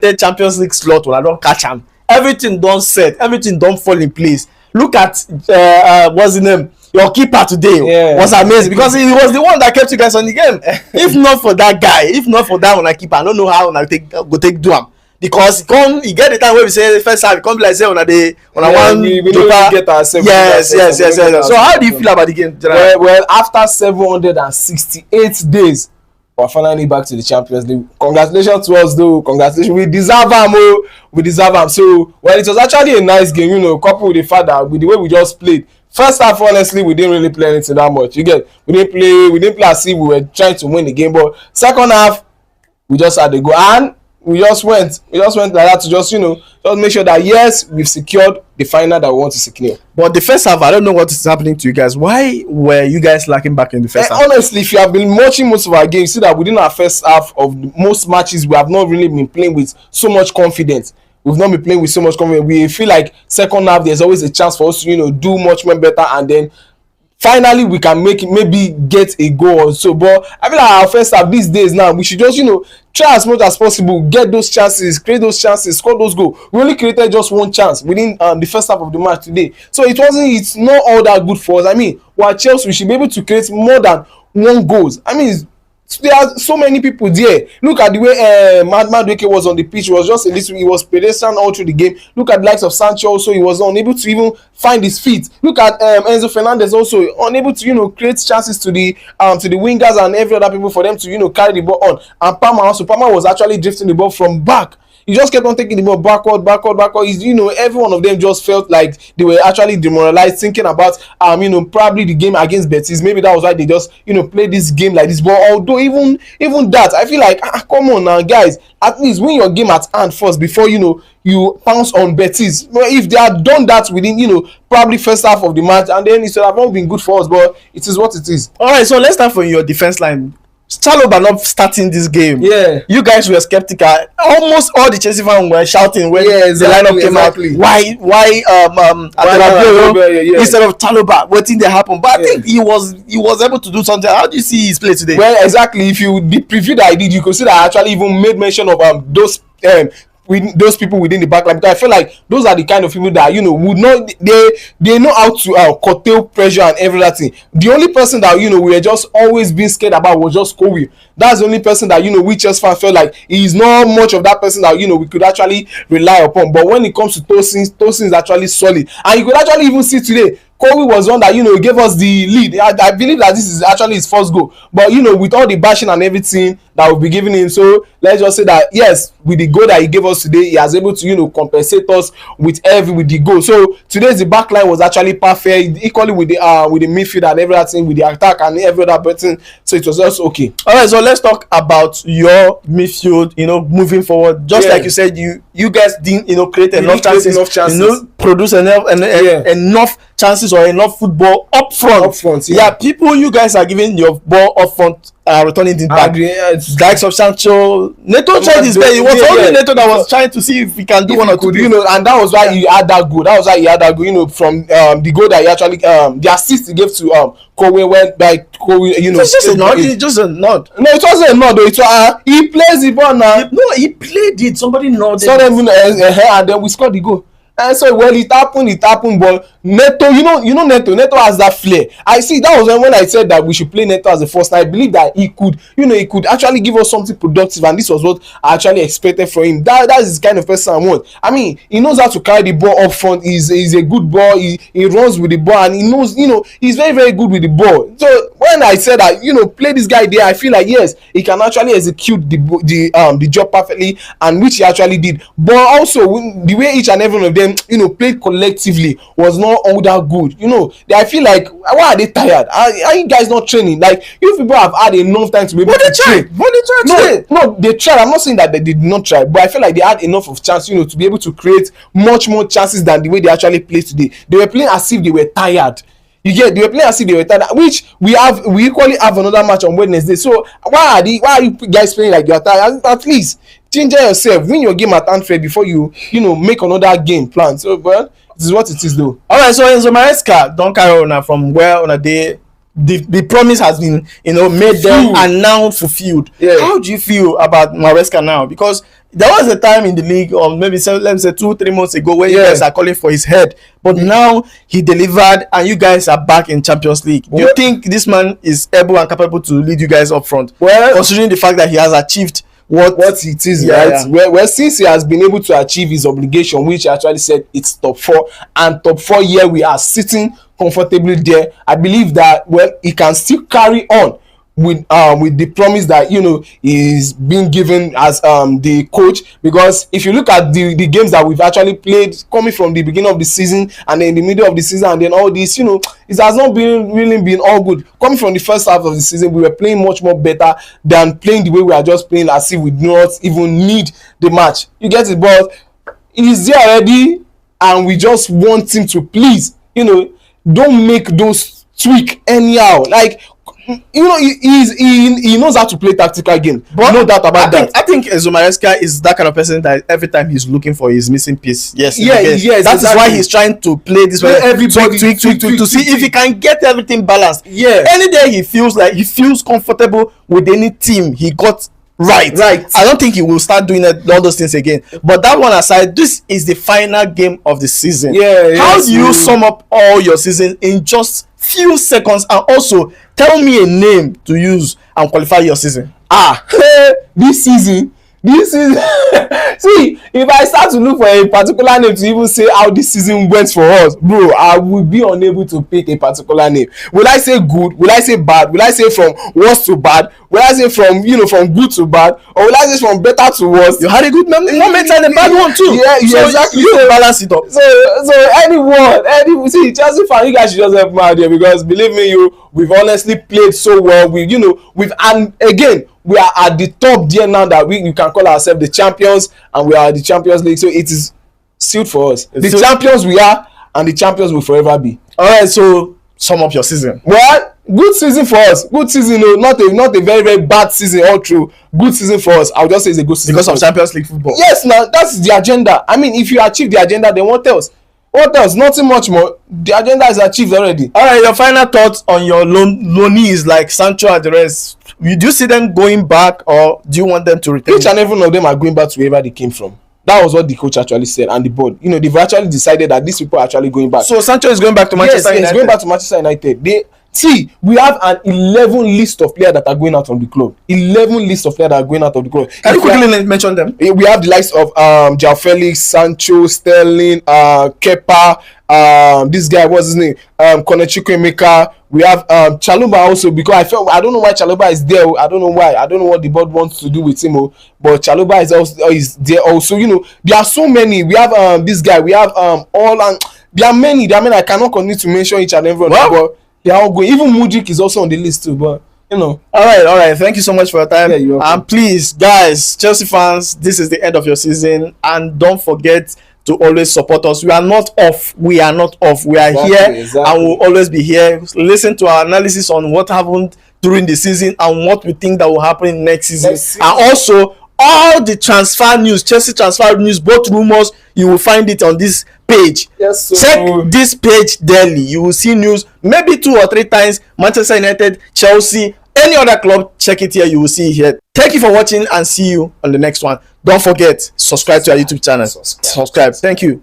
the Champions League slot when I don't catch him. Everything don't set, everything don't fall in place. Look at what's his name? Your keeper today was amazing because he was the one that kept you guys on the game. If not for that guy, if not for that one keeper, I don't know how I take do him. Because he get the time where we say the first half, he come be like say we don't get ourselves. Yes. So how do you feel about the game? Well, after 768 days, we're finally back to the Champions League. Congratulations to us, though. Congratulations. We deserve them. We deserve them. So, well, it was actually a nice game, coupled with the fact that with the way we just played. First half, honestly, we didn't really play anything that much. We didn't play as if we were trying to win the game. But second half, we just had to go. And we just went like that to just make sure that yes, we've secured the final that we want to secure. But the first half, I don't know what is happening to you guys. Why were you guys lacking back in the first half? Honestly, if you have been watching most of our games, see that within our first half of most matches, we have not really been playing with so much confidence. We've not been playing with so much confidence. We feel like second half, there's always a chance for us to do much more better, and then finally we can maybe get a goal or so. But I feel like our first half these days now, we should just try as much as possible, get those chances, create those chances, score those goals. We only created just one chance within the first half of the match today, so it's not all that good for us. I mean, while Chelsea, we should be able to create more than one goals. I mean, there are so many people there. Look at the way Madueke was on the pitch. He was just he was pedestrian all through the game. Look at the likes of Sancho also. He was unable to even find his feet. Look at Enzo Fernandez also unable to create chances to the wingers and every other people for them to carry the ball on. And Palmer was actually drifting the ball from back. He just kept on taking the ball backward. Every one of them just felt like they were actually demoralized, thinking about probably the game against Betis. Maybe that was why they just played this game like this. But although even that, I feel like come on now, guys, at least win your game at hand first before you pounce on Betis. If they had done that within probably first half of the match, and then it would have not been good for us. But it is what it is. All right, so let's start from your defense line. Chalobah not starting this game. Yeah, you guys were skeptical. Almost all the Chelsea fans were shouting when the lineup came out. Why instead of Chalobah? What thing that happened? But I think he was able to do something. How do you see his play today? Well, exactly. If you the preview that I did, you could see that I actually even made mention of those those people within the backline, because I feel like those are the kind of people that would not they know how to curtail pressure and everything. The only person that we were just always being scared about was just Colwill. That's the only person that we just felt like he is not much of that person that we could actually rely upon. But when it comes to Tosin is actually solid, and you could actually even see today Colwill was one that gave us the lead. I believe that this is actually his first goal, but with all the bashing and everything that we'll be giving him, so let's just say that yes, with the goal that he gave us today, he has able to compensate us with the goal. So today's the back line was actually perfect, equally with the midfield and everything, with the attack and every other person. So it was just okay. All right, so let's talk about your midfield. Moving forward, just like you said, you guys didn't create enough chances, produce enough chances or enough football up front. People you guys are giving your ball up front, returning it back. Likes of Sancho, Neto tried his best. It was only Neto that was trying to see if he can do one or two. And that was why he had that goal. From the goal that he actually the assist he gave to Colwill went by Colwill. It's just a nod. No, it wasn't a nod though. It was he plays the ball now. No, he played it. Somebody nodded. And then we scored the goal. And so it happened, but Neto, Neto has that flair. I see that was when I said that we should play Neto as the first. I believe that he could actually give us something productive, and this was what I actually expected from him. That is the kind of person I want. I mean, he knows how to carry the ball up front. He's a good ball. He runs with the ball, and he knows, he's very, very good with the ball. So when I said that, play this guy there, I feel like yes, he can actually execute the job perfectly, and which he actually did. But also the way each and every one of them played collectively was not all that good. I feel like, why are they tired? Are you guys not training? Like, you people have had enough time to be able to train. No, they tried. I'm not saying that they did not try, but I feel like they had enough of chance, to be able to create much more chances than the way they actually played today. They were playing as if they were tired. They were playing as if they were tired, which we equally have another match on Wednesday. So why are you guys playing like you're tired? At least ginger yourself, win your game at Anfield before you make another game plan. So, but this is what it is, though. All right, so Enzo Maresca don't carry on from where on a day the promise has been made there and now fulfilled. How do you feel about Maresca now? Because there was a time in the league, or maybe let me say 2-3 months ago, where you guys are calling for his head, but now he delivered and you guys are back in Champions League. Do you think this man is able and capable to lead you guys up front? Well, considering the fact that he has achieved what it is, right? Well, since he has been able to achieve his obligation, which I actually said it's top 4, and top 4 here we are sitting comfortably there, I believe that, well, he can still carry on with the promise that, you know, is being given as the coach. Because if you look at the games that we've actually played coming from the beginning of the season and then in the middle of the season and then all this, you know, it has not really been all good. Coming from the first half of the season, we were playing much more better than playing the way we are just playing, as if we do not even need the match. You get it? But he's there already and we just want him to please, you know, don't make those tweak anyhow. Like, you know, he knows how to play tactical game. But no doubt about that. I think Enzo Maresca is that kind of person that every time he's looking for his missing piece. Yes. That is why he's trying to play this way. Everybody tweak to see if he can get everything balanced. Yeah. Any day he feels comfortable with any team he got right. I don't think he will start doing all those things again. But that one aside, this is the final game of the season. How do you sum up all your season in just few seconds, and also tell me a name to use and qualify your season? This season see, if I start to look for a particular name to even say how this season went for us, bro, I will be unable to pick a particular name. Will I say good? Will I say bad? Will I say from worst to bad? Will I say from good to bad? Or will I say from better to worse? You had a good moment and a bad one too. So exactly. You balance it up. So anyone, see, Chelsea fan, you guys should just help me out here, because believe me, we've honestly played so well. And again, we are at the top there now that we can call ourselves the champions, and we are the Champions League. So it is sealed for us. The champions we are, and the champions will forever be. All right, so sum up your season. Well, good season for us. Good season, not a very, very bad season all through. Good season for us. I would just say it's a good season because of Champions League football. Yes, now that's the agenda. I mean, if you achieve the agenda, then what else? What else? Nothing much more. The agenda is achieved already. All right, your final thoughts on your loanees like Sancho and the rest. Do you see them going back, or do you want them to retain? Each and every one of them are going back to wherever they came from. That was what the coach actually said, and the board. They've actually decided that these people are actually going back. So Sancho is going back to Manchester United? Yes, he's going back to Manchester United. We have an 11 list of players that are going out from the club. 11 list of players that are going out of the club. Can you quickly mention them? We have the likes of João Felix, Sancho, Sterling, Kepa, this guy, what's his name? Konechukwu Emeka. We have Chalobah also, because I don't know why Chalobah is there. I don't know why. I don't know what the board wants to do with him. But Chalobah is there also. There are so many. We have this guy. We have there are many. I cannot continue to mention each and every one. But they are all going. Even Mujeeb is also on the list too. But All right. Thank you so much for your time. And please, guys, Chelsea fans, this is the end of your season, and don't forget to always support us. We are not off. We are here, and we'll always be here. Listen to our analysis on what happened during the season and what we think that will happen next season. And also all the transfer news, Chelsea transfer news, both rumors, you will find it on this page. Check this page daily. You will see news maybe 2 or 3 times. Manchester United, Chelsea, any other club, check it here. You will see it here. Thank you for watching, and see you on the next one. Don't forget, subscribe to our YouTube channel. Subscribe. Thank you.